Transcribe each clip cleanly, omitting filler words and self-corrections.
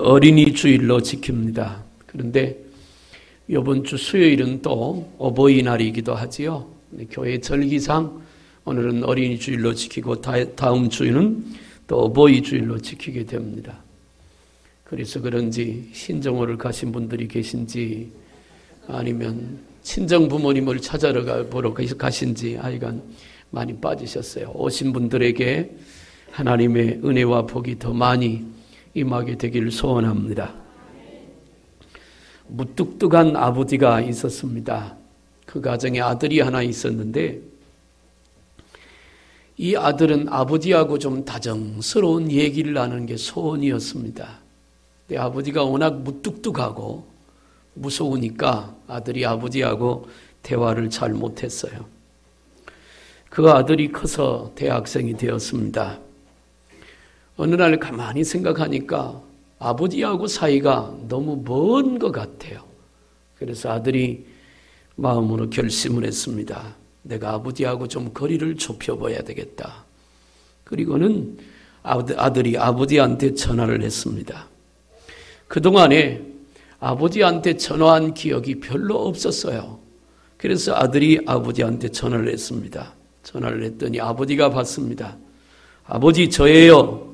어린이 주일로 지킵니다. 그런데 이번 주 수요일은 또 어버이날이기도 하지요. 교회 절기상 오늘은 어린이 주일로 지키고 다음 주는 또 어버이 주일로 지키게 됩니다. 그래서 그런지 신정호를 가신 분들이 계신지 아니면 친정 부모님을 보러 가신지 하여간 많이 빠지셨어요. 오신 분들에게 하나님의 은혜와 복이 더 많이 임하게 되기를 소원합니다. 무뚝뚝한 아버지가 있었습니다. 그 가정에 아들이 하나 있었는데 이 아들은 아버지하고 좀 다정스러운 얘기를 하는 게 소원이었습니다. 근데 아버지가 워낙 무뚝뚝하고 무서우니까 아들이 아버지하고 대화를 잘 못했어요. 그 아들이 커서 대학생이 되었습니다. 어느 날 가만히 생각하니까 아버지하고 사이가 너무 먼 것 같아요. 그래서 아들이 마음으로 결심을 했습니다. 내가 아버지하고 좀 거리를 좁혀봐야 되겠다. 그리고는 아들이 아버지한테 전화를 했습니다. 그동안에 아버지한테 전화한 기억이 별로 없었어요. 그래서 아들이 아버지한테 전화를 했습니다. 전화를 했더니 아버지가 받습니다. 아버지 저예요.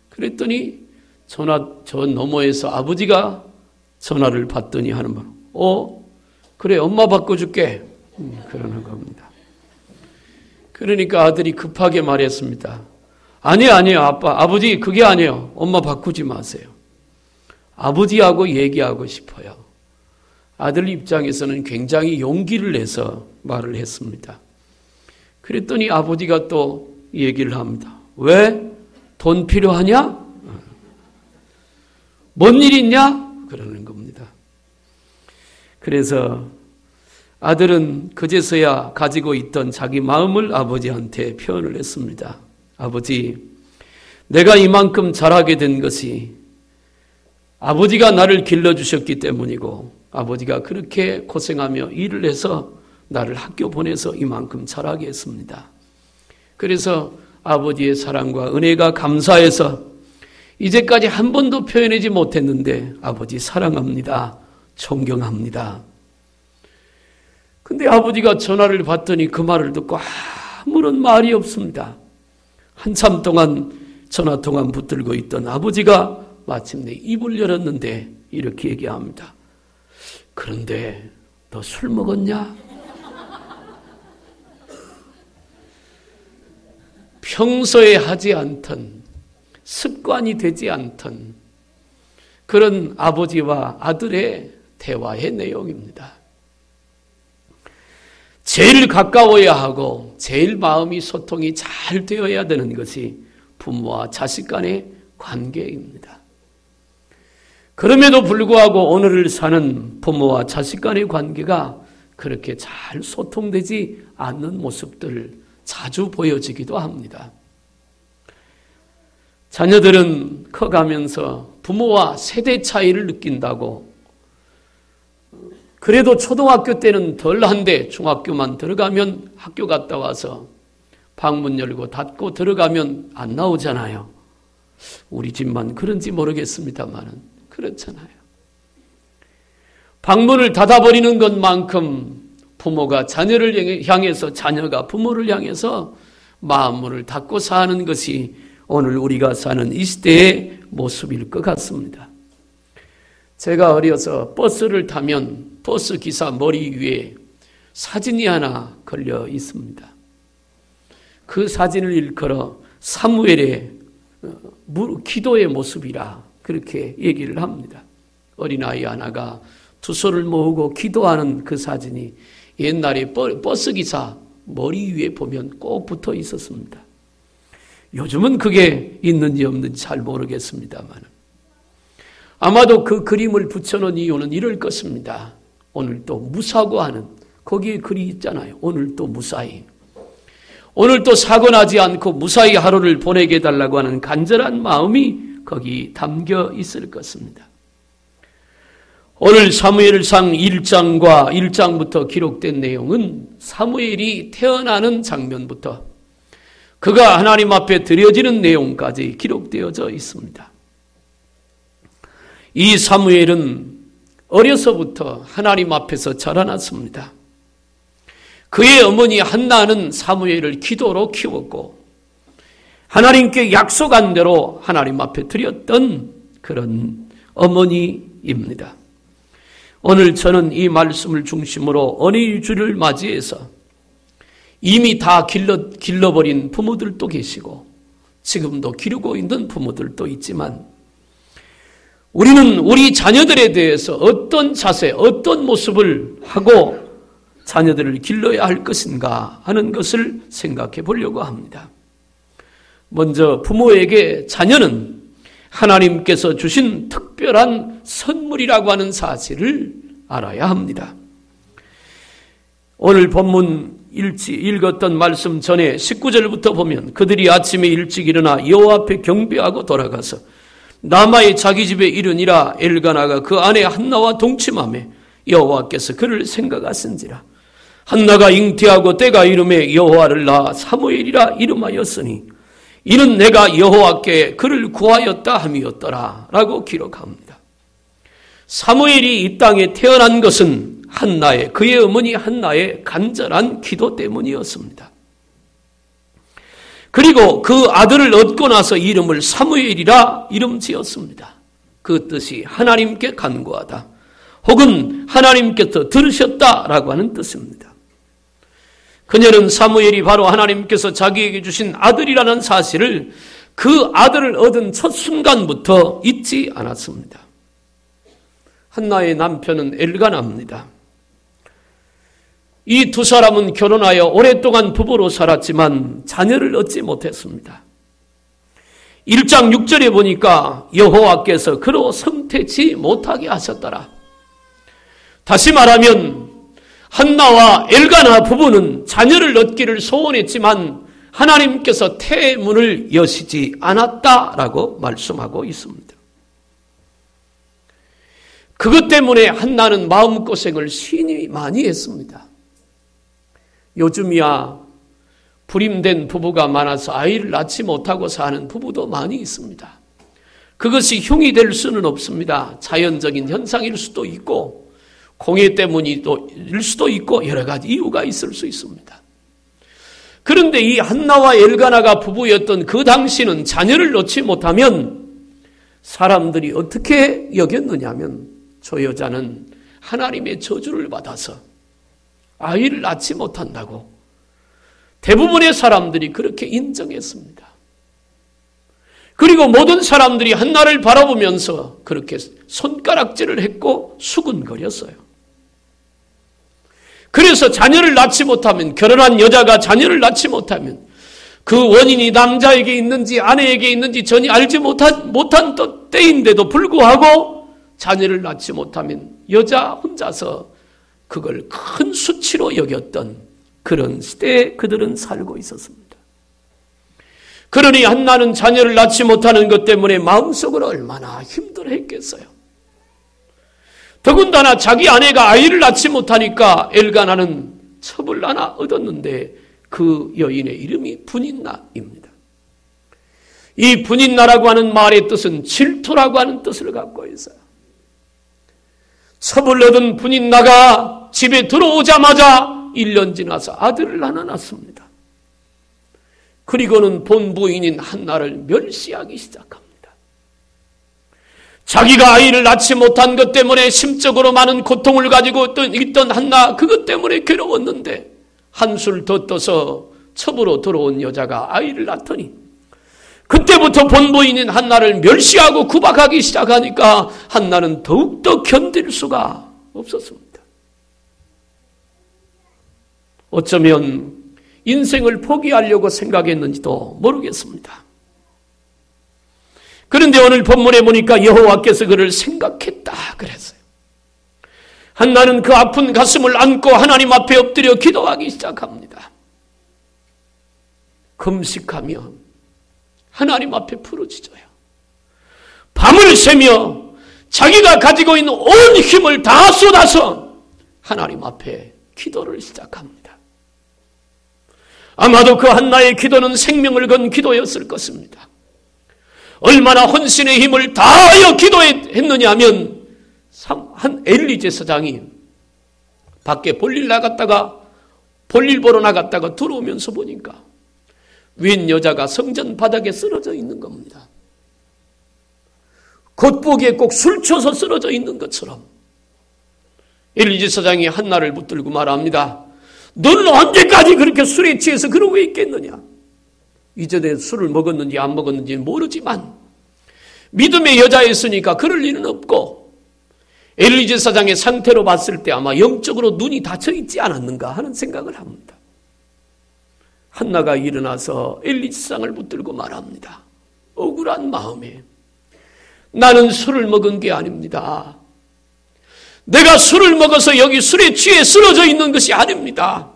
그랬더니 저 너머에서 아버지가 전화를 받더니 하는 말, 그래 엄마 바꿔줄게. 그러는 겁니다. 그러니까 아들이 급하게 말했습니다. 아니에요 아버지 그게 아니에요. 엄마 바꾸지 마세요. 아버지하고 얘기하고 싶어요. 아들 입장에서는 굉장히 용기를 내서 말을 했습니다. 그랬더니 아버지가 또 얘기를 합니다. 왜? 돈 필요하냐? 뭔 일 있냐? 그러는 겁니다. 그래서 아들은 그제서야 가지고 있던 자기 마음을 아버지한테 표현을 했습니다. 아버지, 내가 이만큼 잘하게 된 것이 아버지가 나를 길러주셨기 때문이고 아버지가 그렇게 고생하며 일을 해서 나를 학교 보내서 이만큼 잘하게 했습니다. 그래서 아버지의 사랑과 은혜가 감사해서 이제까지 한 번도 표현하지 못했는데 아버지 사랑합니다. 존경합니다. 근데 아버지가 전화를 받더니 그 말을 듣고 아무런 말이 없습니다. 한참 동안 전화통화 붙들고 있던 아버지가 마침내 입을 열었는데 이렇게 얘기합니다. 그런데 너 술 먹었냐? 평소에 하지 않던 습관이 되지 않던 그런 아버지와 아들의 대화의 내용입니다. 제일 가까워야 하고 제일 마음이 소통이 잘 되어야 되는 것이 부모와 자식 간의 관계입니다. 그럼에도 불구하고 오늘을 사는 부모와 자식 간의 관계가 그렇게 잘 소통되지 않는 모습들을 자주 보여지기도 합니다. 자녀들은 커가면서 부모와 세대 차이를 느낀다고 그래도 초등학교 때는 덜한데 중학교만 들어가면 학교 갔다 와서 방문 열고 닫고 들어가면 안 나오잖아요. 우리 집만 그런지 모르겠습니다만은 그렇잖아요. 방문을 닫아버리는 것만큼 부모가 자녀를 향해서 자녀가 부모를 향해서 마음문을 닫고 사는 것이 오늘 우리가 사는 이 시대의 모습일 것 같습니다. 제가 어려서 버스를 타면 버스 기사 머리 위에 사진이 하나 걸려 있습니다. 그 사진을 일컬어 사무엘의 기도의 모습이라 그렇게 얘기를 합니다. 어린아이 하나가 두 손을 모으고 기도하는 그 사진이 옛날에 버스기사 머리 위에 보면 꼭 붙어 있었습니다. 요즘은 그게 있는지 없는지 잘 모르겠습니다만 아마도 그 그림을 붙여놓은 이유는 이럴 것입니다. 오늘 또 무사고 하는 거기에 글이 있잖아요. 오늘 또 무사히. 오늘 또 사고 나지 않고 무사히 하루를 보내게 해달라고 하는 간절한 마음이 거기 담겨 있을 것입니다. 오늘 사무엘상 1장과 1장부터 기록된 내용은 사무엘이 태어나는 장면부터 그가 하나님 앞에 드려지는 내용까지 기록되어져 있습니다. 이 사무엘은 어려서부터 하나님 앞에서 자라났습니다. 그의 어머니 한나는 사무엘을 기도로 키웠고 하나님께 약속한 대로 하나님 앞에 드렸던 그런 어머니입니다. 오늘 저는 이 말씀을 중심으로 어린이 주를 맞이해서 이미 다 길러버린 부모들도 계시고 지금도 기르고 있는 부모들도 있지만 우리는 우리 자녀들에 대해서 어떤 자세, 어떤 모습을 하고 자녀들을 길러야 할 것인가 하는 것을 생각해 보려고 합니다. 먼저 부모에게 자녀는 하나님께서 주신 특별한 선물이라고 하는 사실을 알아야 합니다. 오늘 본문 읽었던 말씀 전에 19절부터 보면 그들이 아침에 일찍 일어나 여호와 앞에 경배하고 돌아가서 라마의 자기 집에 이르니라 엘가나가 그 아내 한나와 동침하며 여호와께서 그를 생각하신지라. 한나가 잉태하고 때가 이름에 여호와를 낳아 사무엘이라 이름하였으니 이는 내가 여호와께 그를 구하였다 함이었더라 라고 기록합니다. 사무엘이 이 땅에 태어난 것은 그의 어머니 한나의 간절한 기도 때문이었습니다. 그리고 그 아들을 얻고 나서 이름을 사무엘이라 이름 지었습니다. 그 뜻이 하나님께 간구하다 혹은 하나님께서 들으셨다라고 하는 뜻입니다. 그녀는 사무엘이 바로 하나님께서 자기에게 주신 아들이라는 사실을 그 아들을 얻은 첫 순간부터 잊지 않았습니다. 한나의 남편은 엘가나입니다. 이 두 사람은 결혼하여 오랫동안 부부로 살았지만 자녀를 얻지 못했습니다. 1장 6절에 보니까 여호와께서 그로 성태치 못하게 하셨더라. 다시 말하면 한나와 엘가나 부부는 자녀를 얻기를 소원했지만 하나님께서 태문을 여시지 않았다라고 말씀하고 있습니다. 그것 때문에 한나는 마음고생을 심히 많이 했습니다. 요즘이야 불임된 부부가 많아서 아이를 낳지 못하고 사는 부부도 많이 있습니다. 그것이 흉이 될 수는 없습니다. 자연적인 현상일 수도 있고 공해 때문일 수도 있고 여러 가지 이유가 있을 수 있습니다. 그런데 이 한나와 엘가나가 부부였던 그 당시는 자녀를 낳지 못하면 사람들이 어떻게 여겼느냐면 저 여자는 하나님의 저주를 받아서 아이를 낳지 못한다고 대부분의 사람들이 그렇게 인정했습니다. 그리고 모든 사람들이 한나를 바라보면서 그렇게 손가락질을 했고 수군거렸어요. 그래서 자녀를 낳지 못하면, 결혼한 여자가 자녀를 낳지 못하면 그 원인이 남자에게 있는지 아내에게 있는지 전혀 알지 못한 때인데도 불구하고 자녀를 낳지 못하면 여자 혼자서 그걸 큰 수치로 여겼던 그런 시대에 그들은 살고 있었습니다. 그러니 한나는 자녀를 낳지 못하는 것 때문에 마음속으로 얼마나 힘들어했겠어요. 더군다나 자기 아내가 아이를 낳지 못하니까 엘가나는 첩을 하나 얻었는데 그 여인의 이름이 분인나입니다. 이 분인나라고 하는 말의 뜻은 질투라고 하는 뜻을 갖고 있어요. 첩을 얻은 분인나가 집에 들어오자마자 1년 지나서 아들을 하나 낳습니다. 그리고는 본 부인인 한나를 멸시하기 시작합니다. 자기가 아이를 낳지 못한 것 때문에 심적으로 많은 고통을 가지고 있던 한나, 그것 때문에 괴로웠는데 한술 더 떠서 첩으로 들어온 여자가 아이를 낳더니 그때부터 본 부인인 한나를 멸시하고 구박하기 시작하니까 한나는 더욱더 견딜 수가 없었습니다. 어쩌면 인생을 포기하려고 생각했는지도 모르겠습니다. 그런데 오늘 본문에 보니까 여호와께서 그를 생각했다 그랬어요. 한나는 그 아픈 가슴을 안고 하나님 앞에 엎드려 기도하기 시작합니다. 금식하며 하나님 앞에 부르짖어요. 밤을 새며 자기가 가지고 있는 온 힘을 다 쏟아서 하나님 앞에 기도를 시작합니다. 아마도 그 한나의 기도는 생명을 건 기도였을 것입니다. 얼마나 헌신의 힘을 다하여 기도했느냐 하면 한 엘리 제사장이 밖에 볼일 보러 나갔다가 들어오면서 보니까 웬 여자가 성전 바닥에 쓰러져 있는 겁니다. 겉보기에 꼭 술 취해서 쓰러져 있는 것처럼 엘리 제사장이 한나를 붙들고 말합니다. 너는 언제까지 그렇게 술에 취해서 그러고 있겠느냐? 이전에 술을 먹었는지 안 먹었는지 모르지만 믿음의 여자였으니까 그럴 일은 없고 엘리 제사장의 상태로 봤을 때 아마 영적으로 눈이 닫혀 있지 않았는가 하는 생각을 합니다. 한나가 일어나서 엘리 제사장을 붙들고 말합니다. 억울한 마음에 나는 술을 먹은 게 아닙니다. 내가 술을 먹어서 여기 술에 취해 쓰러져 있는 것이 아닙니다.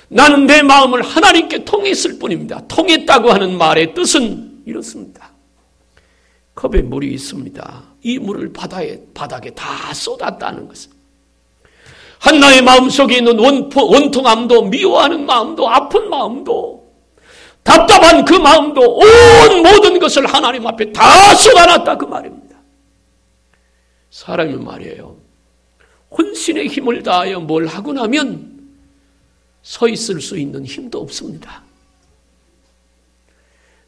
나는 내 마음을 하나님께 통했을 뿐입니다. 통했다고 하는 말의 뜻은 이렇습니다. 컵에 물이 있습니다. 이 물을 바닥에 다 쏟았다는 것은 한나의 마음속에 있는 원통함도 미워하는 마음도 아픈 마음도 답답한 그 마음도 온 모든 것을 하나님 앞에 다 쏟아놨다 그 말입니다. 사람이 말이에요. 혼신의 힘을 다하여 뭘 하고 나면 서 있을 수 있는 힘도 없습니다.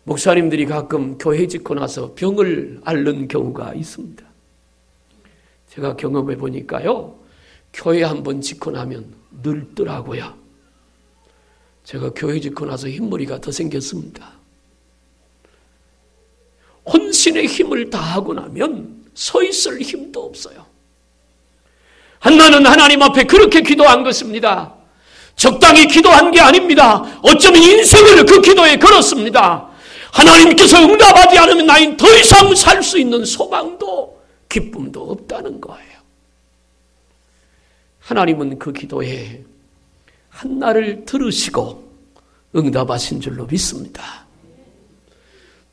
목사님들이 가끔 교회 짓고 나서 병을 앓는 경우가 있습니다. 제가 경험해 보니까요. 교회 한번 짓고 나면 늙더라고요. 제가 교회 짓고 나서 흰머리가 더 생겼습니다. 혼신의 힘을 다하고 나면 서 있을 힘도 없어요. 한나는 하나님 앞에 그렇게 기도한 것입니다. 적당히 기도한 게 아닙니다. 어쩌면 인생을 그 기도에 걸었습니다. 하나님께서 응답하지 않으면 나인 더 이상 살 수 있는 소망도 기쁨도 없다는 거예요. 하나님은 그 기도에 한나를 들으시고 응답하신 줄로 믿습니다.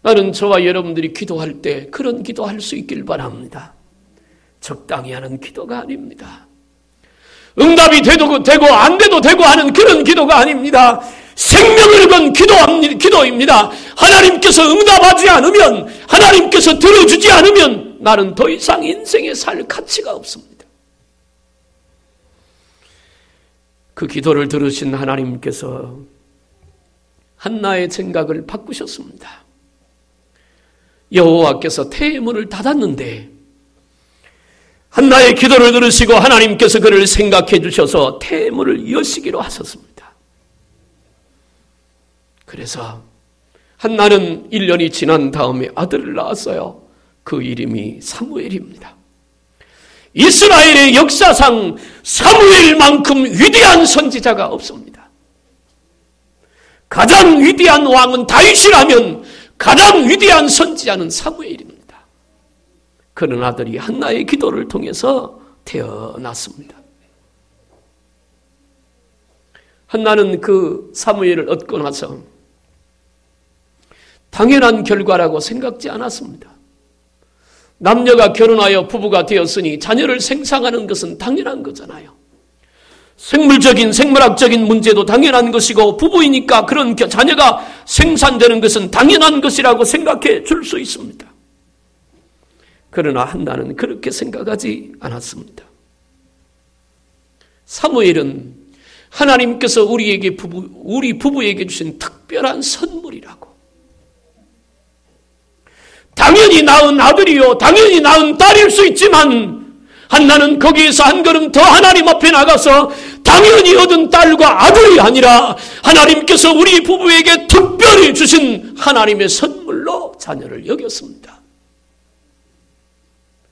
나는 저와 여러분들이 기도할 때 그런 기도할 수 있길 바랍니다. 적당히 하는 기도가 아닙니다. 응답이 되고 안 돼도 되고 하는 그런 기도가 아닙니다. 생명을 건 기도입니다. 하나님께서 응답하지 않으면, 하나님께서 들어주지 않으면 나는 더 이상 인생에 살 가치가 없습니다. 그 기도를 들으신 하나님께서 한나의 생각을 바꾸셨습니다. 여호와께서 태의 문을 닫았는데 한나의 기도를 들으시고 하나님께서 그를 생각해 주셔서 태의 문을 여시기로 하셨습니다. 그래서 한나는 1년이 지난 다음에 아들을 낳았어요. 그 이름이 사무엘입니다. 이스라엘의 역사상 사무엘만큼 위대한 선지자가 없습니다. 가장 위대한 왕은 다윗이라면 가장 위대한 선지자는 사무엘입니다. 그런 아들이 한나의 기도를 통해서 태어났습니다. 한나는 그 사무엘을 얻고 나서 당연한 결과라고 생각지 않았습니다. 남녀가 결혼하여 부부가 되었으니 자녀를 생산하는 것은 당연한 거잖아요. 생물학적인 문제도 당연한 것이고 부부이니까 그런 자녀가 생산되는 것은 당연한 것이라고 생각해 줄 수 있습니다. 그러나 한나는 그렇게 생각하지 않았습니다. 사무엘은 하나님께서 우리 부부에게 주신 특별한 선물이라고. 당연히 낳은 아들이요, 당연히 낳은 딸일 수 있지만 한나는 거기에서 한 걸음 더 하나님 앞에 나가서 당연히 얻은 딸과 아들이 아니라 하나님께서 우리 부부에게 특별히 주신 하나님의 선물로 자녀를 여겼습니다.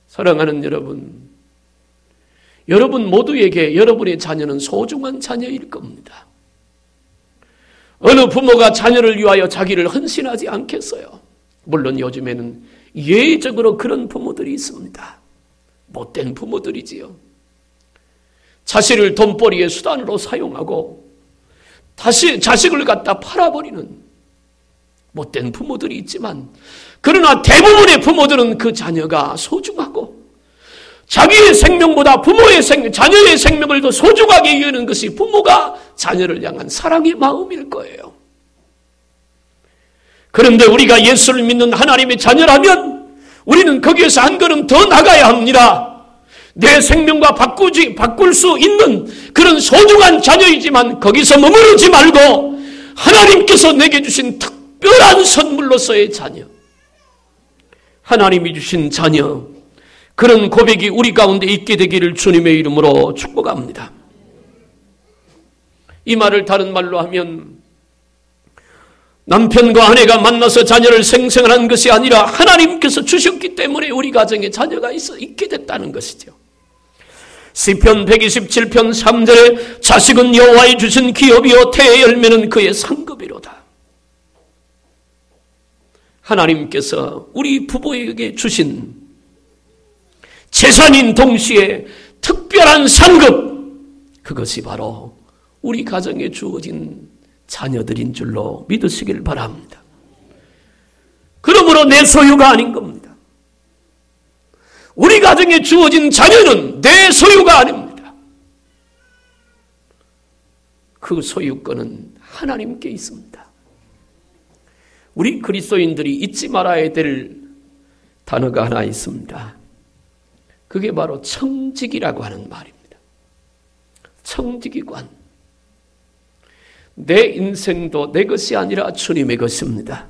사랑하는 여러분 모두에게 여러분의 자녀는 소중한 자녀일 겁니다. 어느 부모가 자녀를 위하여 자기를 헌신하지 않겠어요? 물론 요즘에는 예외적으로 그런 부모들이 있습니다. 못된 부모들이지요. 자식을 돈벌이의 수단으로 사용하고 자식을 갖다 팔아버리는 못된 부모들이 있지만, 그러나 대부분의 부모들은 그 자녀가 소중하고 자기의 생명보다 자녀의 생명을 더 소중하게 여기는 것이 부모가 자녀를 향한 사랑의 마음일 거예요. 그런데 우리가 예수를 믿는 하나님의 자녀라면 우리는 거기에서 한 걸음 더 나가야 합니다. 내 생명과 바꿀 수 있는 그런 소중한 자녀이지만 거기서 머무르지 말고 하나님께서 내게 주신 특별한 선물로서의 자녀, 하나님이 주신 자녀, 그런 고백이 우리 가운데 있게 되기를 주님의 이름으로 축복합니다. 이 말을 다른 말로 하면 남편과 아내가 만나서 자녀를 생생한 것이 아니라 하나님께서 주셨기 때문에 우리 가정에 자녀가 있게 됐다는 것이죠. 시편 127편 3절에 자식은 여호와의 주신 기업이요 태의 열매는 그의 상급이로다. 하나님께서 우리 부부에게 주신 재산인 동시에 특별한 상급, 그것이 바로 우리 가정에 주어진 자녀들인 줄로 믿으시길 바랍니다. 그러므로 내 소유가 아닌 겁니다. 우리 가정에 주어진 자녀는 내 소유가 아닙니다. 그 소유권은 하나님께 있습니다. 우리 그리스도인들이 잊지 말아야 될 단어가 하나 있습니다. 그게 바로 청직이라고 하는 말입니다. 청직이관. 내 인생도 내 것이 아니라 주님의 것입니다.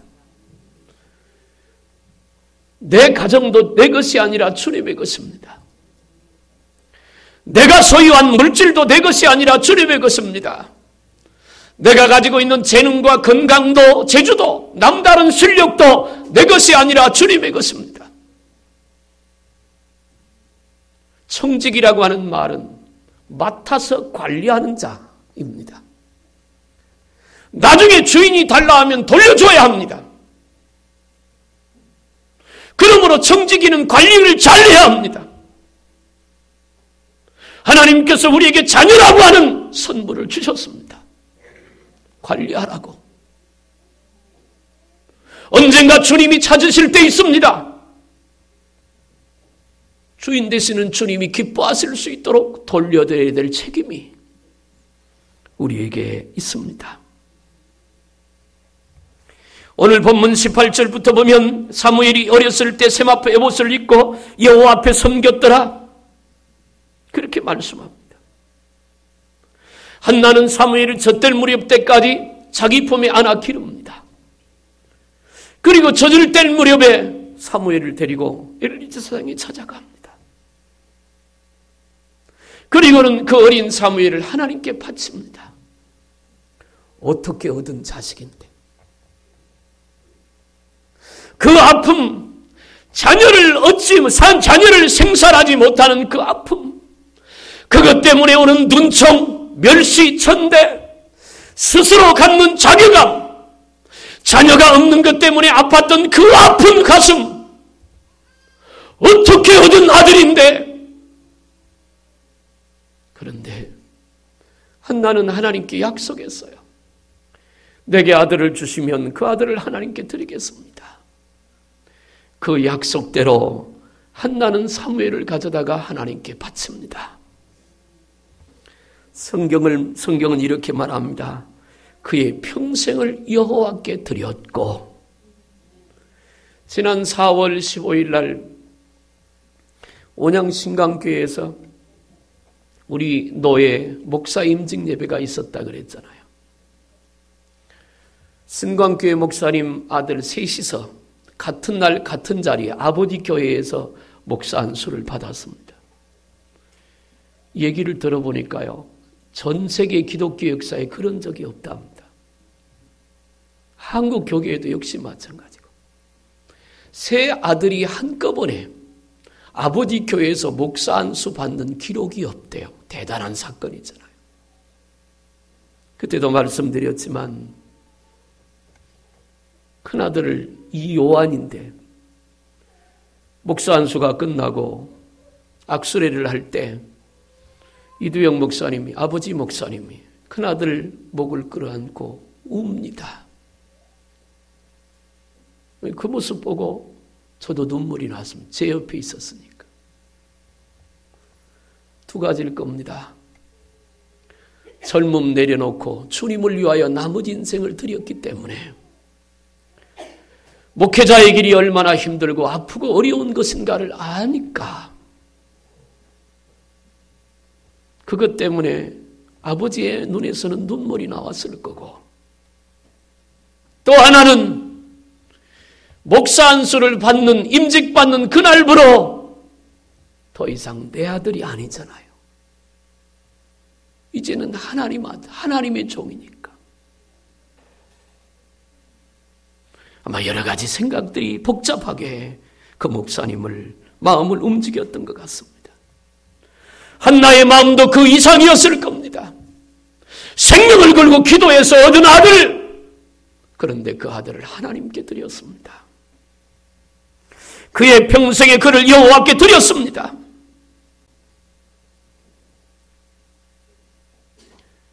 내 가정도 내 것이 아니라 주님의 것입니다. 내가 소유한 물질도 내 것이 아니라 주님의 것입니다. 내가 가지고 있는 재능과 건강도 재주도 남다른 실력도 내 것이 아니라 주님의 것입니다. 청직이라고 하는 말은 맡아서 관리하는 자입니다. 나중에 주인이 달라 하면 돌려줘야 합니다. 그러므로 청지기는 관리를 잘해야 합니다. 하나님께서 우리에게 자녀라고 하는 선물을 주셨습니다. 관리하라고. 언젠가 주님이 찾으실 때 있습니다. 주인 되시는 주님이 기뻐하실 수 있도록 돌려드려야 될 책임이 우리에게 있습니다. 오늘 본문 18절부터 보면 사무엘이 어렸을 때 세마포 에봇을 입고 여호와 앞에 섬겼더라, 그렇게 말씀합니다. 한나는 사무엘을 젖될 무렵 때까지 자기 품에 안아 기릅니다. 그리고 젖을 뗄 무렵에 사무엘을 데리고 엘리 제사장에 찾아갑니다. 그리고는 그 어린 사무엘을 하나님께 바칩니다. 어떻게 얻은 자식인데 그 아픔, 자녀를 생산하지 못하는 그 아픔, 그것 때문에 오는 눈총, 멸시, 천대, 스스로 갖는 자괴감, 자녀가 없는 것 때문에 아팠던 그 아픈 가슴, 어떻게 얻은 아들인데. 그런데 한나는 하나님께 약속했어요. 내게 아들을 주시면 그 아들을 하나님께 드리겠습니다. 그 약속대로 한나는 사무엘을 가져다가 하나님께 바칩니다. 성경은 이렇게 말합니다. 그의 평생을 여호와께 드렸고, 지난 4월 15일 날 온양신강교회에서 우리 노예 목사 임직 예배가 있었다 그랬잖아요. 신광교회 목사님 아들 셋이서 같은 날 같은 자리에 아버지 교회에서 목사 안수를 받았습니다. 얘기를 들어보니까요, 전 세계 기독교 역사에 그런 적이 없답니다. 한국 교계에도 역시 마찬가지고, 세 아들이 한꺼번에 아버지 교회에서 목사 안수 받는 기록이 없대요. 대단한 사건이잖아요. 그때도 말씀드렸지만 큰아들을 이요한인데 목사 안수가 끝나고 악수례를 할 때 이두영 목사님이, 아버지 목사님이 큰아들 목을 끌어안고 웁니다. 그 모습 보고 저도 눈물이 났습니다. 제 옆에 있었으니까. 두 가지일 겁니다. 젊음 내려놓고 주님을 위하여 나머지 인생을 드렸기 때문에 목회자의 길이 얼마나 힘들고 아프고 어려운 것인가를 아니까 그것 때문에 아버지의 눈에서는 눈물이 나왔을 거고, 또 하나는 목사 안수를 받는, 임직받는 그날부로 더 이상 내 아들이 아니잖아요. 이제는 하나님의 종이니까. 아마 여러 가지 생각들이 복잡하게 그 목사님을 마음을 움직였던 것 같습니다. 한나의 마음도 그 이상이었을 겁니다. 생명을 걸고 기도해서 얻은 아들, 그런데 그 아들을 하나님께 드렸습니다. 그의 평생의 그를 여호와께 드렸습니다.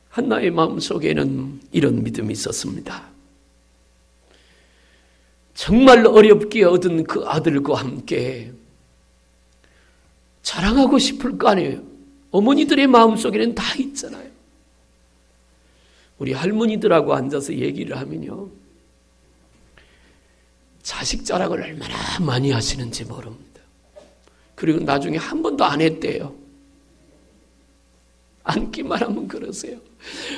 한나의 마음속에는 이런 믿음이 있었습니다. 정말 어렵게 얻은 그 아들과 함께 자랑하고 싶을 거 아니에요. 어머니들의 마음속에는 다 있잖아요. 우리 할머니들하고 앉아서 얘기를 하면요, 자식 자랑을 얼마나 많이 하시는지 모릅니다. 그리고 나중에 한 번도 안 했대요. 앉기만 하면 그러세요.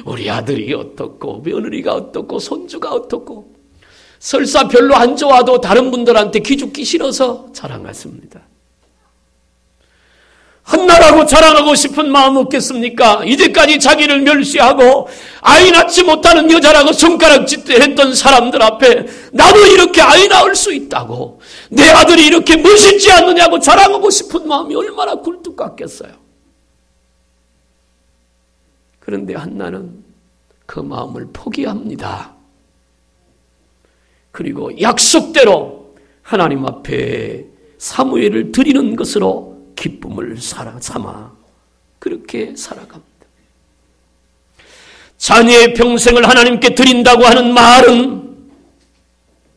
우리 아들이 어떻고 며느리가 어떻고 손주가 어떻고, 설사 별로 안 좋아도 다른 분들한테 기죽기 싫어서 자랑하십니다. 한나라고 자랑하고 싶은 마음 없겠습니까? 이제까지 자기를 멸시하고 아이 낳지 못하는 여자라고 손가락짓 했던 사람들 앞에 나도 이렇게 아이 낳을 수 있다고, 내 아들이 이렇게 멋있지 않느냐고 자랑하고 싶은 마음이 얼마나 굴뚝 같겠어요. 그런데 한나는 그 마음을 포기합니다. 그리고 약속대로 하나님 앞에 사무엘을 드리는 것으로 기쁨을 삼아 그렇게 살아갑니다. 자녀의 평생을 하나님께 드린다고 하는 말은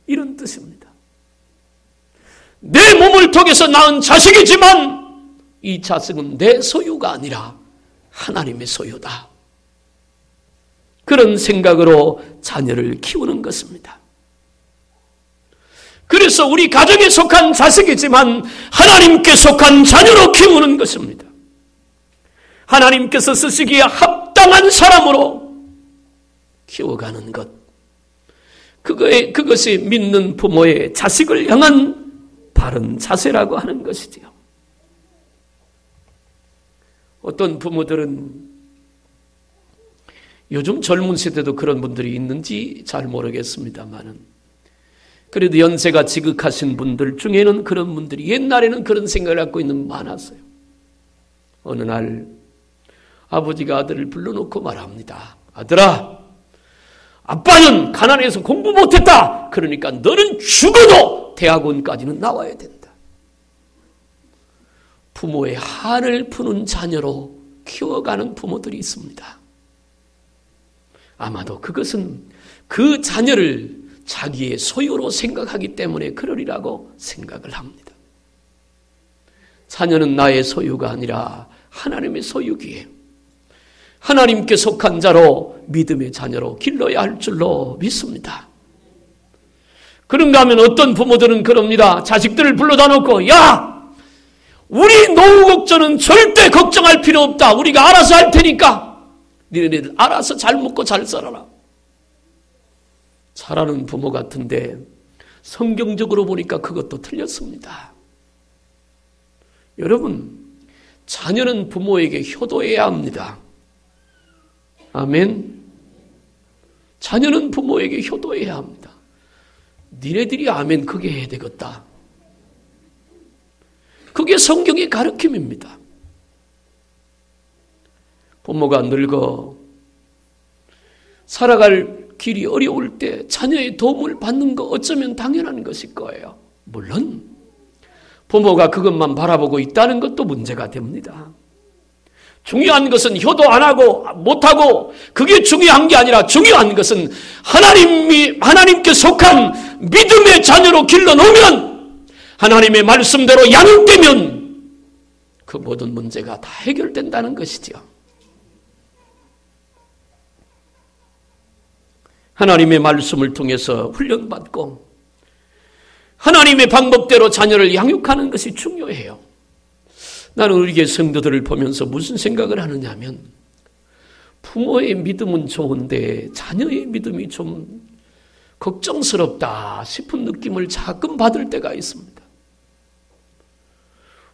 이런 뜻입니다. 내 몸을 통해서 낳은 자식이지만 이 자식은 내 소유가 아니라 하나님의 소유다. 그런 생각으로 자녀를 키우는 것입니다. 그래서 우리 가정에 속한 자식이지만 하나님께 속한 자녀로 키우는 것입니다. 하나님께서 쓰시기에 합당한 사람으로 키워가는 것, 그것이 믿는 부모의 자식을 향한 바른 자세라고 하는 것이지요. 어떤 부모들은, 요즘 젊은 세대도 그런 분들이 있는지 잘 모르겠습니다만은, 그래도 연세가 지극하신 분들 중에는 그런 분들이 옛날에는 그런 생각을 갖고 있는 분 많았어요. 어느 날 아버지가 아들을 불러놓고 말합니다. 아들아, 아빠는 가난해서 공부 못했다. 그러니까 너는 죽어도 대학원까지는 나와야 된다. 부모의 한을 푸는 자녀로 키워가는 부모들이 있습니다. 아마도 그것은 그 자녀를 자기의 소유로 생각하기 때문에 그러리라고 생각을 합니다. 자녀는 나의 소유가 아니라 하나님의 소유기에 하나님께 속한 자로 믿음의 자녀로 길러야 할 줄로 믿습니다. 그런가 하면 어떤 부모들은 그럽니다. 자식들을 불러다 놓고, 야! 우리 노후 걱정은 절대 걱정할 필요 없다. 우리가 알아서 할 테니까 너희들 알아서 잘 먹고 잘 살아라. 잘하는 부모 같은데 성경적으로 보니까 그것도 틀렸습니다. 여러분, 자녀는 부모에게 효도해야 합니다. 아멘. 자녀는 부모에게 효도해야 합니다. 니네들이 아멘 그게 해야 되겠다. 그게 성경의 가르침입니다. 부모가 늙어 살아갈 길이 어려울 때 자녀의 도움을 받는 거 어쩌면 당연한 것일 거예요. 물론 부모가 그것만 바라보고 있다는 것도 문제가 됩니다. 중요한 것은 효도 안 하고 못하고 그게 중요한 게 아니라 중요한 것은 하나님께 속한 믿음의 자녀로 길러놓으면, 하나님의 말씀대로 양육되면 그 모든 문제가 다 해결된다는 것이죠. 하나님의 말씀을 통해서 훈련받고 하나님의 방법대로 자녀를 양육하는 것이 중요해요. 나는 우리 교회 성도들을 보면서 무슨 생각을 하느냐 하면 부모의 믿음은 좋은데 자녀의 믿음이 좀 걱정스럽다 싶은 느낌을 가끔 받을 때가 있습니다.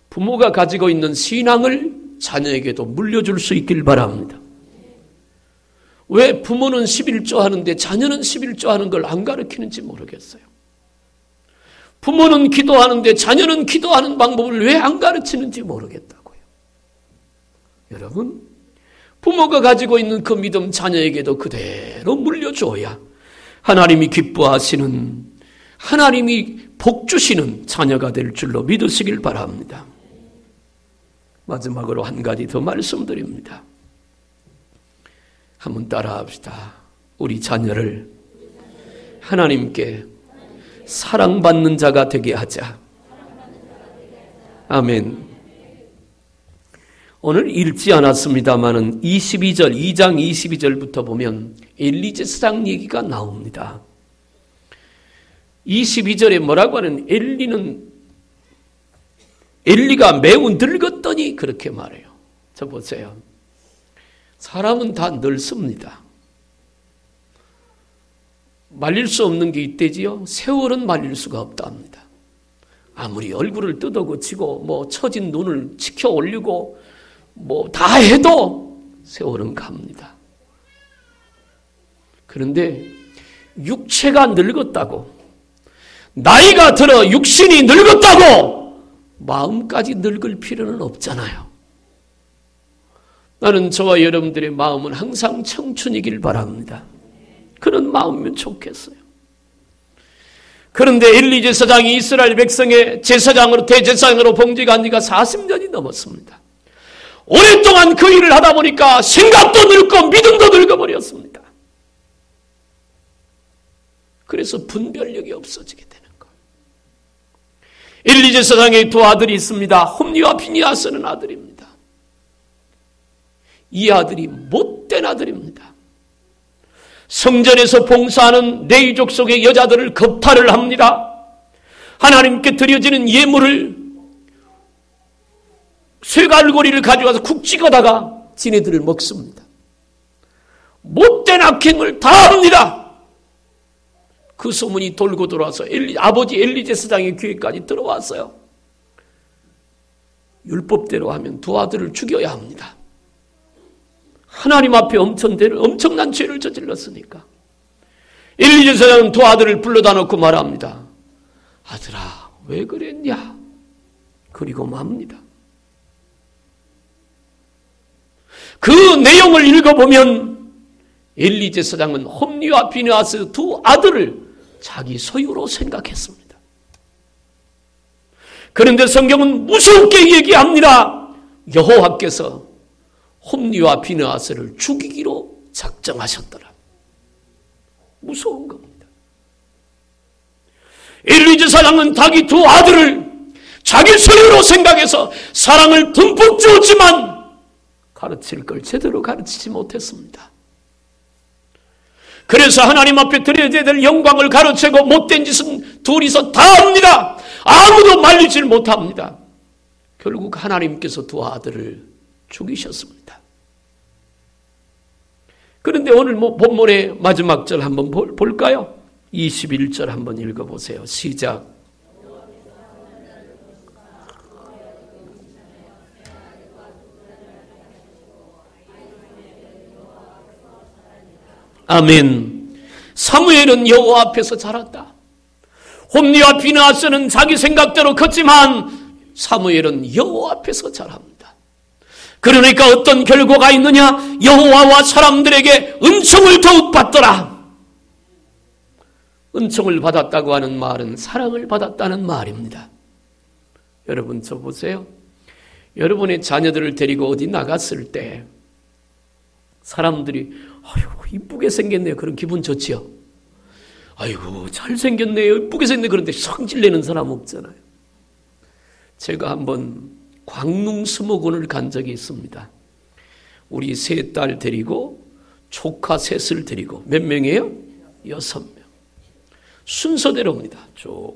부모가 가지고 있는 신앙을 자녀에게도 물려줄 수 있길 바랍니다. 왜 부모는 11조 하는데 자녀는 11조 하는 걸 안 가르치는지 모르겠어요. 부모는 기도하는데 자녀는 기도하는 방법을 왜 안 가르치는지 모르겠다고요. 여러분, 부모가 가지고 있는 그 믿음 자녀에게도 그대로 물려줘야 하나님이 기뻐하시는, 하나님이 복 주시는 자녀가 될 줄로 믿으시길 바랍니다. 마지막으로 한 가지 더 말씀드립니다. 한번 따라합시다. 우리 자녀를 하나님께 사랑받는 자가 되게 하자. 아멘. 오늘 읽지 않았습니다마는 22절, 2장 22절부터 보면 엘리제사장 얘기가 나옵니다. 22절에 뭐라고 하는, 엘리가 매우 늙었더니 그렇게 말해요. 저 보세요. 사람은 다 늙습니다. 말릴 수 없는 게 있대지요. 세월은 말릴 수가 없답니다. 아무리 얼굴을 뜯어고치고 처진 눈을 치켜 올리고 다 해도 세월은 갑니다. 그런데 육체가 늙었다고, 나이가 들어 육신이 늙었다고 마음까지 늙을 필요는 없잖아요. 나는 저와 여러분들의 마음은 항상 청춘이길 바랍니다. 그런 마음이면 좋겠어요. 그런데 엘리 제사장이 이스라엘 백성의 제사장으로, 대제사장으로 봉직한 지가 40년이 넘었습니다. 오랫동안 그 일을 하다 보니까 생각도 늙고 믿음도 늙어버렸습니다. 그래서 분별력이 없어지게 되는 거예요. 엘리 제사장의 두 아들이 있습니다. 홈리와 비니아스는 아들입니다. 이 아들이 못된 아들입니다. 성전에서 봉사하는 레위 족속의 여자들을 겁탈을 합니다. 하나님께 드려지는 예물을, 쇠갈고리를 가져가서 쿡 찍어다가 지네들을 먹습니다. 못된 악행을 다 합니다. 그 소문이 돌고 돌아서 아버지 엘리 제사장의 귀에까지 들어왔어요. 율법대로 하면 두 아들을 죽여야 합니다. 하나님 앞에 엄청난 죄를 저질렀으니까. 엘리 제사장은 두 아들을 불러다 놓고 말합니다. 아들아, 왜 그랬냐? 그리고 맙니다. 그 내용을 읽어보면 엘리 제사장은 홈리와 비느하스 두 아들을 자기 소유로 생각했습니다. 그런데 성경은 무섭게 얘기합니다. 여호와께서 홈리와 비느하스를 죽이기로 작정하셨더라. 무서운 겁니다. 엘리 제사장은 자기 두 아들을 자기 소유로 생각해서 사랑을 듬뿍 주었지만 가르칠 걸 제대로 가르치지 못했습니다. 그래서 하나님 앞에 드려야 될 영광을 가르치고 못된 짓은 둘이서 다 합니다. 아무도 말리질 못합니다. 결국 하나님께서 두 아들을 죽이셨습니다. 그런데 오늘 본문의 마지막 절 한번 볼까요? 21절 한번 읽어보세요. 시작. 아멘. 사무엘은 여호와 앞에서 자랐다. 홈리와 비느하스는 자기 생각대로 컸지만 사무엘은 여호와 앞에서 자랍니다. 그러니까 어떤 결과가 있느냐? 여호와와 사람들에게 은총을 더욱 받더라. 은총을 받았다고 하는 말은 사랑을 받았다는 말입니다. 여러분, 저 보세요. 여러분의 자녀들을 데리고 어디 나갔을 때 사람들이 아이고 이쁘게 생겼네요. 그런 기분 좋지요. 아이고 잘생겼네요. 이쁘게 생겼네. 그런데 성질내는 사람 없잖아요. 제가 한번 광릉 수목원을 간 적이 있습니다. 우리 세 딸 데리고 조카 셋을 데리고 몇 명이에요? 6명. 순서대로입니다. 쭉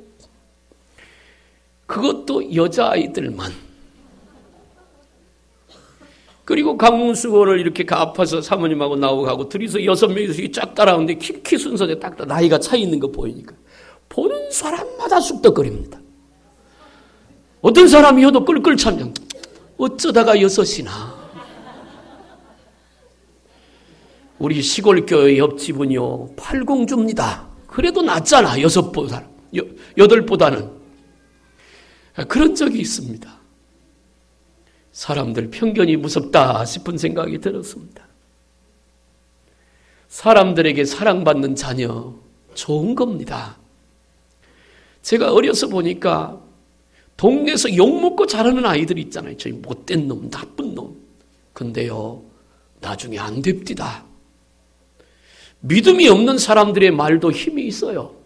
그것도 여자아이들만. 그리고 강문수고를 이렇게 아파서 사모님하고 나오고 가고 둘이서 6명이서 쫙 따라오는데 키 순서대 딱 나이가 차 있는 거 보이니까 보는 사람마다 쑥덕거립니다. 어떤 사람이 여도 끌끌 참냐. 어쩌다가 6이나. 우리 시골교회 옆집은요 8공주입니다. 그래도 낫잖아 8보다는. 그런 적이 있습니다. 사람들 편견이 무섭다 싶은 생각이 들었습니다. 사람들에게 사랑받는 자녀 좋은 겁니다. 제가 어려서 보니까 동네에서 욕먹고 자라는 아이들 있잖아요. 저희 못된 놈, 나쁜 놈. 근데요 나중에 안 됩디다. 믿음이 없는 사람들의 말도 힘이 있어요.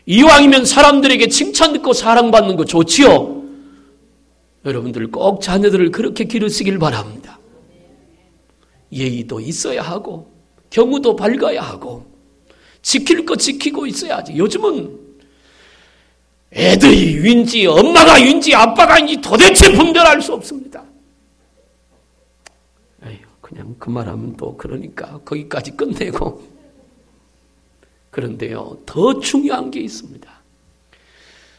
이왕이면 사람들에게 칭찬 듣고 사랑받는 거 좋지요. 여러분들 꼭 자녀들을 그렇게 기르시길 바랍니다. 예의도 있어야 하고 경우도 밝아야 하고 지킬 거 지키고 있어야지. 요즘은 애들이 윈지 엄마가 윈지 아빠가 윈지 도대체 분별할 수 없습니다. 에휴, 그냥 그 말하면 또 그러니까 거기까지 끝내고. 그런데요 더 중요한 게 있습니다.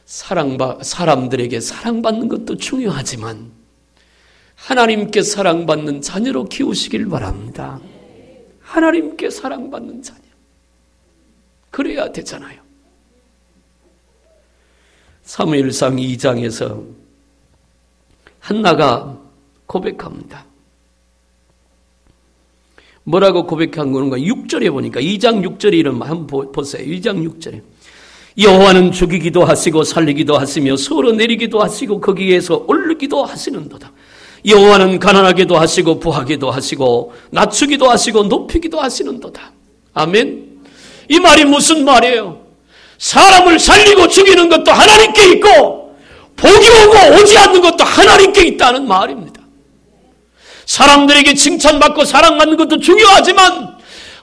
사람들에게 사랑받는 것도 중요하지만 하나님께 사랑받는 자녀로 키우시길 바랍니다. 하나님께 사랑받는 자녀. 그래야 되잖아요. 사무엘상 2장에서 한나가 고백합니다. 뭐라고 고백한 건가? 6절에 보니까 2장 6절에 이런 말 한번 보세요. 2장 6절에 여호와는 죽이기도 하시고 살리기도 하시며 서로 내리기도 하시고 거기에서 오르기도 하시는도다. 여호와는 가난하게도 하시고 부하게도 하시고 낮추기도 하시고 높이기도 하시는도다. 아멘. 이 말이 무슨 말이에요? 사람을 살리고 죽이는 것도 하나님께 있고 복이 오고 오지 않는 것도 하나님께 있다는 말입니다. 사람들에게 칭찬받고 사랑받는 것도 중요하지만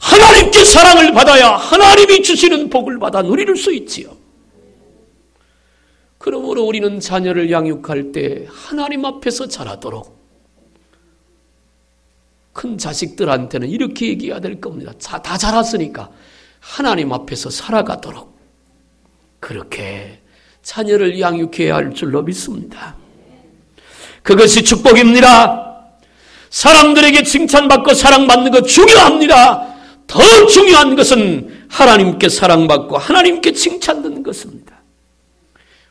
하나님께 사랑을 받아야 하나님이 주시는 복을 받아 누릴 수 있지요. 그러므로 우리는 자녀를 양육할 때 하나님 앞에서 자라도록, 큰 자식들한테는 이렇게 얘기해야 될 겁니다. 다 자랐으니까 하나님 앞에서 살아가도록 그렇게 자녀를 양육해야 할 줄로 믿습니다. 그것이 축복입니다. 사람들에게 칭찬받고 사랑받는 것 중요합니다. 더 중요한 것은 하나님께 사랑받고 하나님께 칭찬받는 것입니다.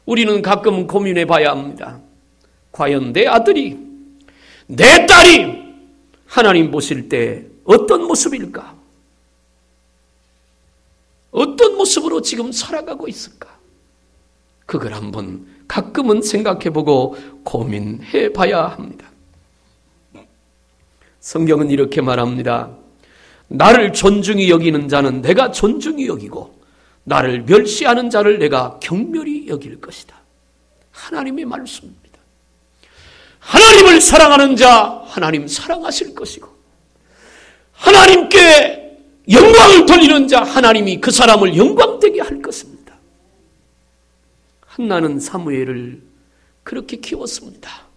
우리는 가끔 고민해 봐야 합니다. 과연 내 아들이, 내 딸이 하나님 보실 때 어떤 모습일까? 어떤 모습으로 지금 살아가고 있을까? 그걸 한번 가끔은 생각해 보고 고민해 봐야 합니다. 성경은 이렇게 말합니다. 나를 존중히 여기는 자는 내가 존중히 여기고 나를 멸시하는 자를 내가 경멸히 여길 것이다. 하나님의 말씀입니다. 하나님을 사랑하는 자 하나님 사랑하실 것이고 하나님께 영광을 돌리는 자 하나님이 그 사람을 영광되게 할 것입니다. 한나는 사무엘을 그렇게 키웠습니다.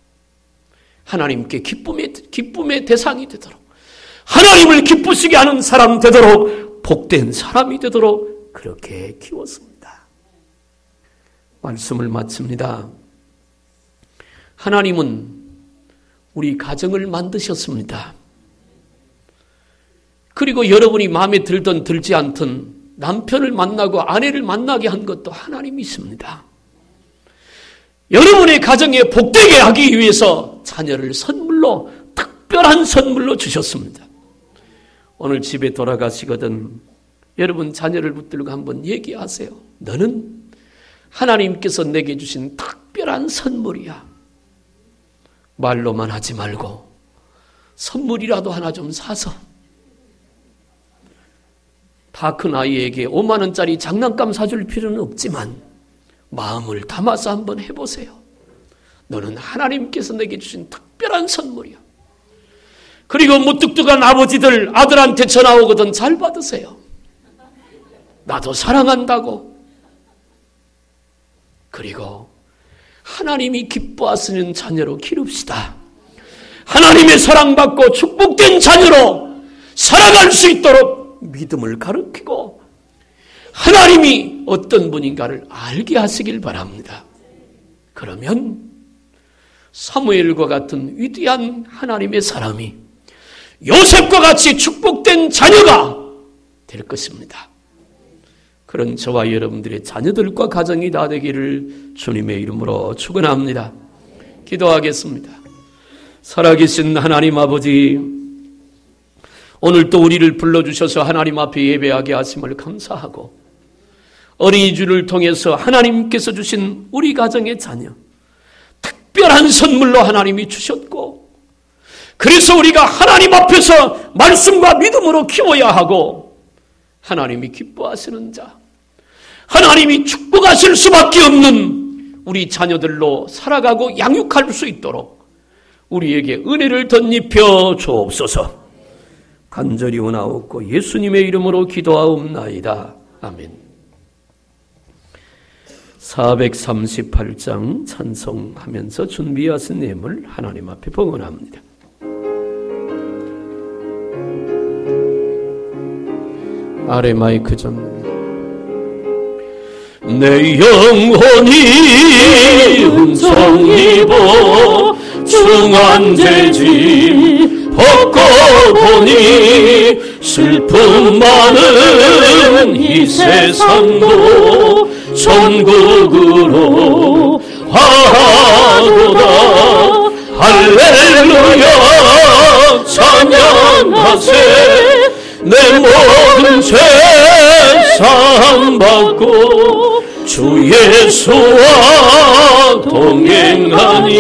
하나님께 기쁨의 대상이 되도록, 하나님을 기쁘시게 하는 사람 되도록, 복된 사람이 되도록 그렇게 키웠습니다. 말씀을 마칩니다. 하나님은 우리 가정을 만드셨습니다. 그리고 여러분이 마음에 들든 들지 않든 남편을 만나고 아내를 만나게 한 것도 하나님이십니다. 여러분의 가정에 복되게 하기 위해서 자녀를 선물로, 특별한 선물로 주셨습니다. 오늘 집에 돌아가시거든 여러분 자녀를 붙들고 한번 얘기하세요. 너는 하나님께서 내게 주신 특별한 선물이야. 말로만 하지 말고 선물이라도 하나 좀 사서, 다 큰 아이에게 5만 원짜리 장난감 사줄 필요는 없지만 마음을 담아서 한번 해보세요. 너는 하나님께서 내게 주신 특별한 선물이야. 그리고 무뚝뚝한 아버지들 아들한테 전화 오거든 잘 받으세요. 나도 사랑한다고. 그리고 하나님이 기뻐하시는 자녀로 기릅시다. 하나님의 사랑받고 축복된 자녀로 살아갈 수 있도록 믿음을 가르치고 하나님이 어떤 분인가를 알게 하시길 바랍니다. 그러면 사무엘과 같은 위대한 하나님의 사람이 요셉과 같이 축복된 자녀가 될 것입니다. 그런 저와 여러분들의 자녀들과 가정이 다 되기를 주님의 이름으로 축원합니다. 기도하겠습니다. 살아계신 하나님 아버지, 오늘 또 우리를 불러주셔서 하나님 앞에 예배하게 하심을 감사하고 어린이주를 통해서 하나님께서 주신 우리 가정의 자녀 특별한 선물로 하나님이 주셨고, 그래서 우리가 하나님 앞에서 말씀과 믿음으로 키워야 하고 하나님이 기뻐하시는 자, 하나님이 축복하실 수밖에 없는 우리 자녀들로 살아가고 양육할 수 있도록 우리에게 은혜를 덧입혀 주옵소서. 간절히 원하옵고 예수님의 이름으로 기도하옵나이다. 아멘. 438장 찬송하면서 준비하신 내용을 하나님 앞에 봉헌합니다. 아래 마이크 좀. 내 영혼이 음성 입어 중환대지 벗고 보니 슬픔 많은 이 세상도 천국으로 하도다. 할렐루야 찬양하세. 내 모든 죄 사함받고 주 예수와 동행하니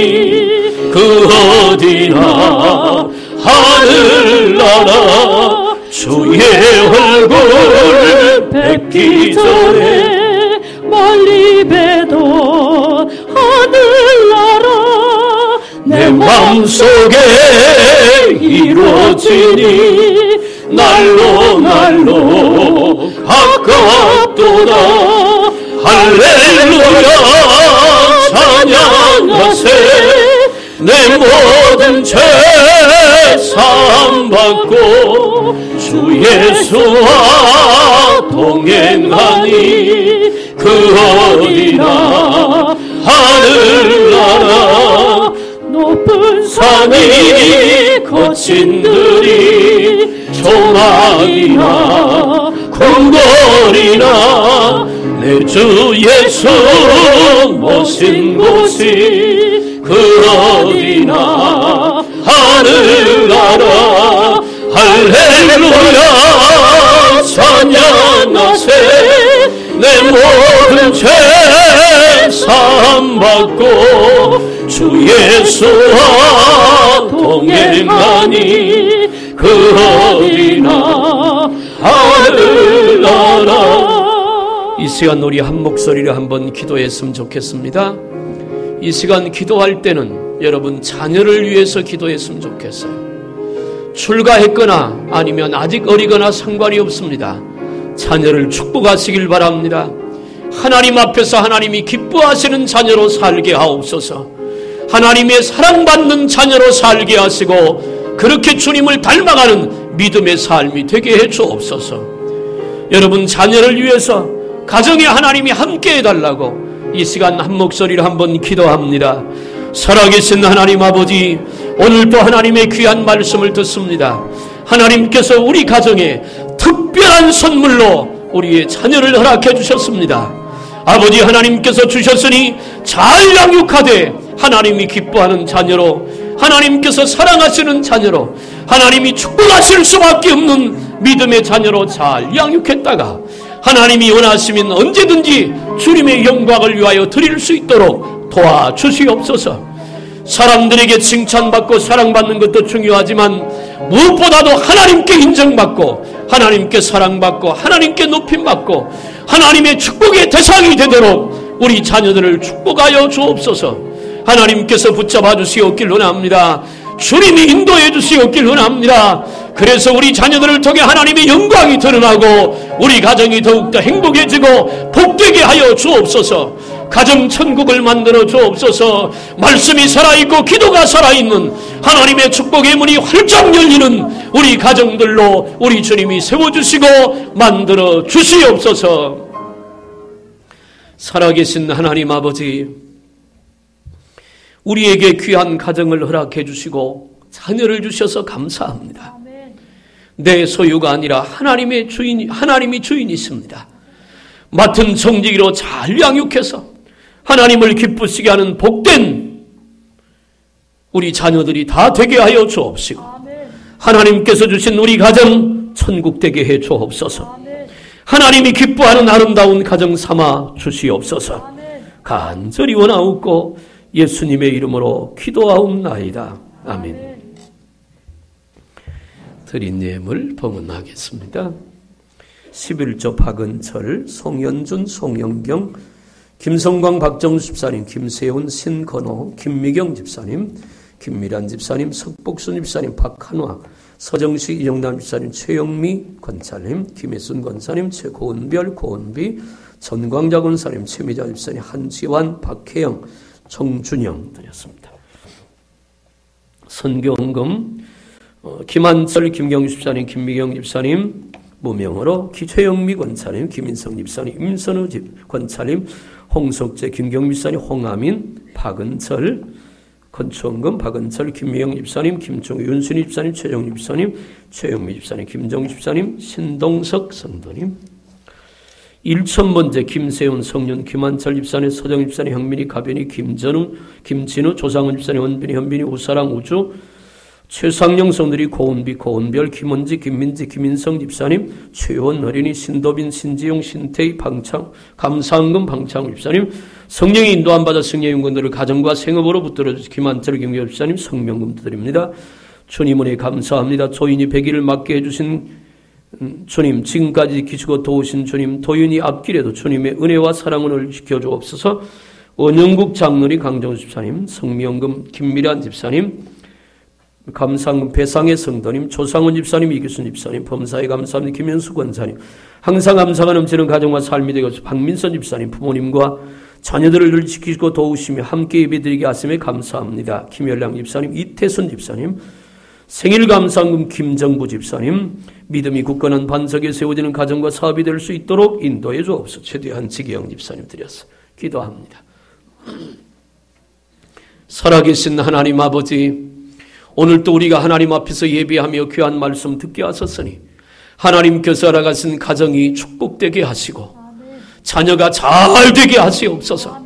그 어디나 하늘나라 주의 얼굴 뵙기 전에 멀리 뵈도 하늘나라 내 맘속에 이루어지니 날로 가깝도다. 할렐루야 찬양하세. 내 모든 죄 사함받고 주 예수와 동행하니 그 어디나 하늘나라 높은 산이 거친 들이 조망이나 궁궐이나 내 주 예수 모신 곳이 그 어디나 하늘나라. 할렐루야 찬양하세. 내 모든 죄 사함받고 주 예수와 동행하니 그 어디나 하늘나라. 이 시간 우리 한 목소리로 한번 기도했으면 좋겠습니다. 이 시간 기도할 때는 여러분 자녀를 위해서 기도했으면 좋겠어요. 출가했거나 아니면 아직 어리거나 상관이 없습니다. 자녀를 축복하시길 바랍니다. 하나님 앞에서 하나님이 기뻐하시는 자녀로 살게 하옵소서. 하나님의 사랑받는 자녀로 살게 하시고 그렇게 주님을 닮아가는 믿음의 삶이 되게 해 주옵소서. 여러분 자녀를 위해서 가정에 하나님이 함께 해달라고 이 시간 한 목소리로 한번 기도합니다. 살아계신 하나님 아버지, 오늘도 하나님의 귀한 말씀을 듣습니다. 하나님께서 우리 가정에 특별한 선물로 우리의 자녀를 허락해 주셨습니다. 아버지 하나님께서 주셨으니 잘 양육하되 하나님이 기뻐하는 자녀로, 하나님께서 사랑하시는 자녀로, 하나님이 축복하실 수밖에 없는 믿음의 자녀로 잘 양육했다가 하나님이 원하시면 언제든지 주님의 영광을 위하여 드릴 수 있도록 도와주시옵소서. 사람들에게 칭찬받고 사랑받는 것도 중요하지만 무엇보다도 하나님께 인정받고 하나님께 사랑받고 하나님께 높임받고 하나님의 축복의 대상이 되도록 우리 자녀들을 축복하여 주옵소서. 하나님께서 붙잡아 주시옵길 원합니다. 주님이 인도해 주시옵길 원합니다. 그래서 우리 자녀들을 통해 하나님의 영광이 드러나고 우리 가정이 더욱더 행복해지고 복되게 하여 주옵소서. 가정천국을 만들어 주옵소서. 말씀이 살아있고 기도가 살아있는 하나님의 축복의 문이 활짝 열리는 우리 가정들로 우리 주님이 세워주시고 만들어 주시옵소서. 살아계신 하나님 아버지, 우리에게 귀한 가정을 허락해 주시고 자녀를 주셔서 감사합니다. 내 소유가 아니라 하나님이 주인이십니다. 맡은 정직으로 잘 양육해서 하나님을 기쁘시게 하는 복된 우리 자녀들이 다 되게 하여 주옵시고, 하나님께서 주신 우리 가정 천국 되게 해 주옵소서. 하나님이 기뻐하는 아름다운 가정 삼아 주시옵소서. 간절히 원하옵고 예수님의 이름으로 기도하옵나이다. 아멘. 드린 예물 봉헌하겠습니다. 11조 박은철, 송현준, 송영경, 김성광, 박정수 집사님, 김세훈, 신건호, 김미경 집사님, 김미란 집사님, 석복순 집사님, 박한화, 서정식, 이정남 집사님, 최영미 권사님, 김혜순 권사님, 최고은별, 고은비, 전광자 권사님, 최미자 집사님, 한지환, 박혜영, 정준영 드렸습니다. 선교헌금 김한철, 김경주 집사님, 김미경 집사님 무명으로, 최영미 권사님, 김인성 집사님, 임선우 권사님, 홍석재, 김경미 집사님, 홍아민, 박은철, 건축원금 박은철, 김미영 집사님, 김종우, 윤순희 집사님, 최정립 집사님, 최영미 집사님, 김정 집사님, 신동석 성도님, 1000번째 김세훈, 성윤, 김한철 집사님, 서정 집사님, 형민이, 가변이, 김전우, 김진우, 조상은 집사님, 원빈이, 현빈이, 우사랑, 우주, 최상영 성들이, 고은비, 고은별, 김원지, 김민지, 김인성 집사님, 최원, 어린이, 신도빈, 신지용, 신태희, 방창, 감사헌금 방창우 집사님, 성령이 인도한 바다 성령의 용건들을 가정과 생업으로 붙들어주신 김한철, 김경 집사님, 성명금 드립니다. 주님 은혜 감사합니다. 조인이 100일을 맞게 해주신 주님, 지금까지 지키시고 도우신 주님, 도윤이 앞길에도 주님의 은혜와 사랑을 지켜주옵소서. 원영국 장로리, 강정수 집사님, 성명금 김미란 집사님, 감상금 배상의 성도님, 조상훈 집사님, 이규순 집사님, 범사에 감사합니다. 김현수 권사님, 항상 감사가 넘치는 가정과 삶이 되고 박민선 집사님, 부모님과 자녀들을 늘 지키시고 도우시며 함께 예배드리게 하심에 감사합니다. 김열량 집사님, 이태순 집사님, 생일 감상금 김정부 집사님, 믿음이 굳건한 반석에 세워지는 가정과 사업이 될 수 있도록 인도해 주옵소서. 최대한 지기영 집사님 드려서 기도합니다. 살아계신 하나님 아버지, 오늘도 우리가 하나님 앞에서 예배하며 귀한 말씀 듣게 하셨으니 하나님께서 알아가신 가정이 축복되게 하시고 자녀가 잘 되게 하시옵소서.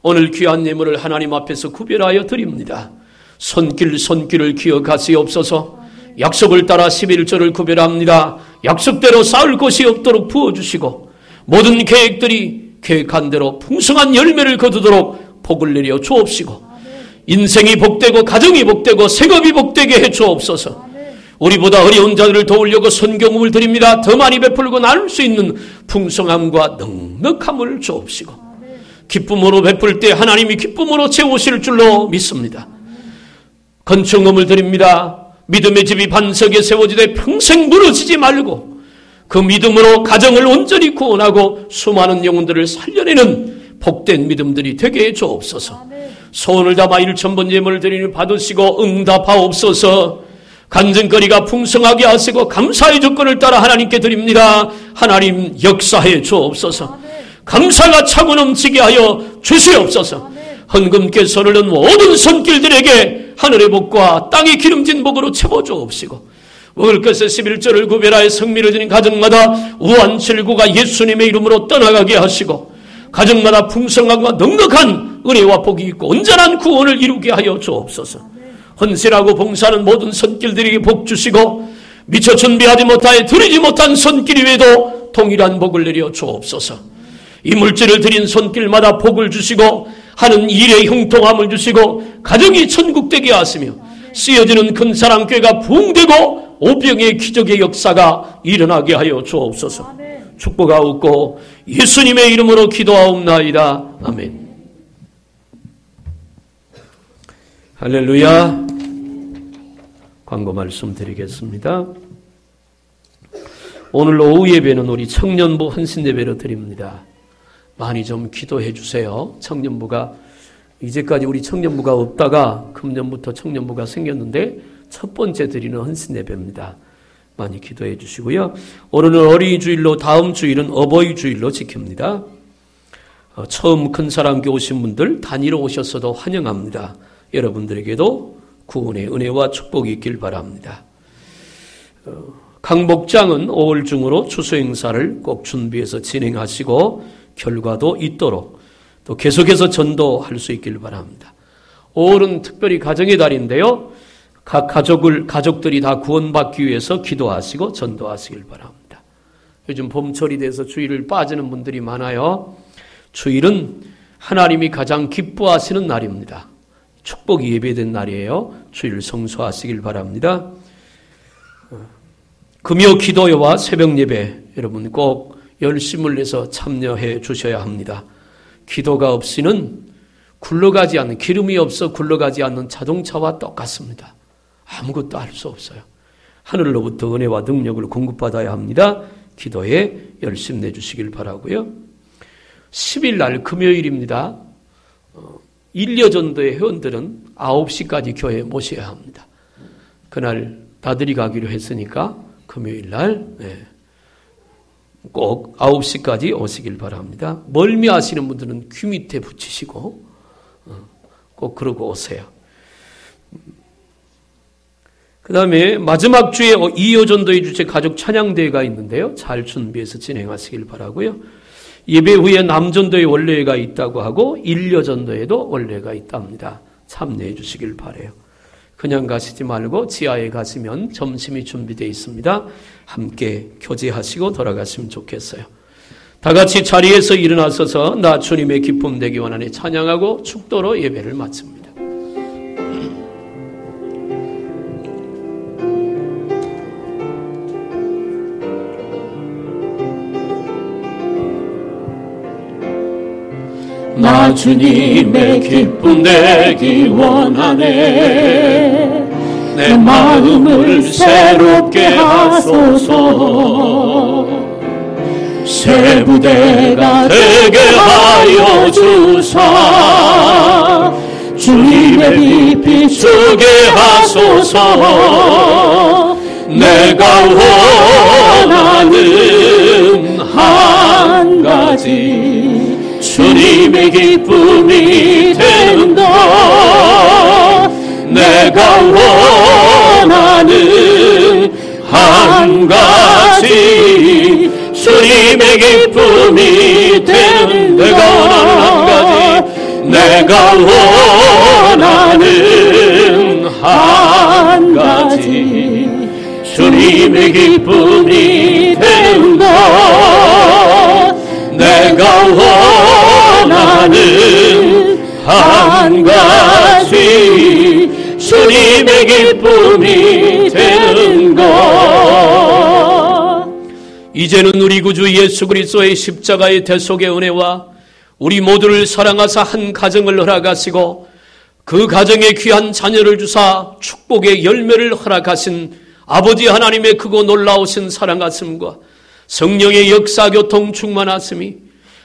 오늘 귀한 예물을 하나님 앞에서 구별하여 드립니다. 손길을 기억하시옵소서. 약속을 따라 11조를 구별합니다. 약속대로 쌓을 곳이 없도록 부어주시고 모든 계획한 대로 풍성한 열매를 거두도록 복을 내려 주옵시고 인생이 복되고 가정이 복되고 생업이 복되게 해 주옵소서. 우리보다 어려운 자들을 도우려고 선경음을 드립니다. 더 많이 베풀고 나눌 수 있는 풍성함과 넉넉함을 주옵시고 기쁨으로 베풀 때 하나님이 기쁨으로 채우실 줄로 믿습니다. 건축음을 드립니다. 믿음의 집이 반석에 세워지되 평생 무너지지 말고 그 믿음으로 가정을 온전히 구원하고 수많은 영혼들을 살려내는 복된 믿음들이 되게 해 주옵소서. 소원을 담아 1000번 예물을 드리니 받으시고 응답하옵소서. 간증거리가 풍성하게 하시고 감사의 조건을 따라 하나님께 드립니다. 하나님 역사해 주옵소서. 감사가 차고 넘치게 하여 주시옵소서. 헌금께 손을 넣은 모든 손길들에게 하늘의 복과 땅의 기름진 복으로 채워주옵시고 먹을 것에 11조를 구별하여 성미를 지닌 가정마다 우환칠구가 예수님의 이름으로 떠나가게 하시고 가정마다 풍성함과 넉넉한 은혜와 복이 있고 온전한 구원을 이루게 하여 주옵소서. 헌신하고 봉사하는 모든 손길들에게 복 주시고 미처 준비하지 못하여 드리지 못한 손길 위에도 동일한 복을 내려 주옵소서. 이 물질을 드린 손길마다 복을 주시고 하는 일의 형통함을 주시고 가정이 천국되게 하시며 쓰여지는 큰사랑교회가 부흥되고 오병의 기적의 역사가 일어나게 하여 주옵소서. 축복하옵고 예수님의 이름으로 기도하옵나이다. 아멘. 할렐루야. 광고 말씀 드리겠습니다. 오늘 오후 예배는 우리 청년부 헌신 예배로 드립니다. 많이 좀 기도해 주세요. 청년부가 이제까지 우리 청년부가 없다가 금년부터 청년부가 생겼는데 첫 번째 드리는 헌신 예배입니다. 많이 기도해 주시고요. 오늘은 어린이 주일로 다음 주일은 어버이 주일로 지킵니다. 처음 큰사랑교회 오신 분들 단위로 오셨어도 환영합니다. 여러분들에게도 구원의 은혜와 축복이 있길 바랍니다. 각 목장은 5월 중으로 추수 행사를 꼭 준비해서 진행하시고 결과도 있도록 또 계속해서 전도할 수 있길 바랍니다. 5월은 특별히 가정의 달인데요. 각 가족들이 다 구원받기 위해서 기도하시고 전도하시길 바랍니다. 요즘 봄철이 돼서 주일을 빠지는 분들이 많아요. 주일은 하나님이 가장 기뻐하시는 날입니다. 축복이 예배된 날이에요. 주일 성수하시길 바랍니다. 금요 기도회와 새벽 예배 여러분 꼭 열심을 내서 참여해 주셔야 합니다. 기도가 없이는 굴러가지 않는, 기름이 없어 굴러가지 않는 자동차와 똑같습니다. 아무것도 할 수 없어요. 하늘로부터 은혜와 능력을 공급받아야 합니다. 기도에 열심 내주시길 바라고요. 10일 날 금요일입니다. 일여전도의 회원들은 9시까지 교회에 모셔야 합니다. 그날 나들이 가기로 했으니까 금요일 날 꼭 9시까지 오시길 바랍니다. 멀미하시는 분들은 귀 밑에 붙이시고 꼭 그러고 오세요. 그 다음에 마지막 주에 2여전도의 주제 가족 찬양대회가 있는데요. 잘 준비해서 진행하시길 바라고요. 예배 후에 남전도의 원례가 있다고 하고 1여전도에도 원례가 있답니다. 참여해 주시길 바라요. 그냥 가시지 말고 지하에 가시면 점심이 준비되어 있습니다. 함께 교제하시고 돌아가시면 좋겠어요. 다 같이 자리에서 일어나서서 나 주님의 기쁨 되기 원하니 찬양하고 축도로 예배를 마칩니다. 나 주님의 기쁨 되기 원하네. 내 마음을 새롭게 하소서. 새 부대가 되게 하여 주사. 주님의 빛 비추게 하소서. 내가 원하는 한 가지 주님의 기쁨이 되는 것. 내가 원하는 한 가지 주님의 기쁨이 되는 내가 원하는 한 가지 내가 원하는 한 가지 주님의 기쁨이 되는 것. 내가 원하는 한 가지 주님의 기쁨이 되는 것. 이제는 우리 구주 예수 그리스도의 십자가의 대속의 은혜와 우리 모두를 사랑하사 한 가정을 허락하시고 그 가정에 귀한 자녀를 주사 축복의 열매를 허락하신 아버지 하나님의 크고 놀라우신 사랑하심과 성령의 역사 교통 충만하심이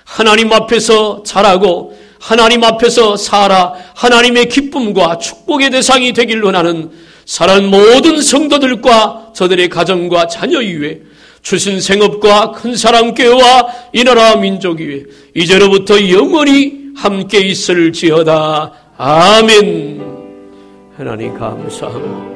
하나님 앞에서 자라고 하나님 앞에서 살아 하나님의 기쁨과 축복의 대상이 되길 원하는 사랑하는 모든 성도들과 저들의 가정과 자녀 위에 주신 생업과 큰사랑교회와 이 나라 민족 위에 이제로부터 영원히 함께 있을지어다. 아멘. 하나님 감사합니다.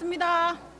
고맙습니다.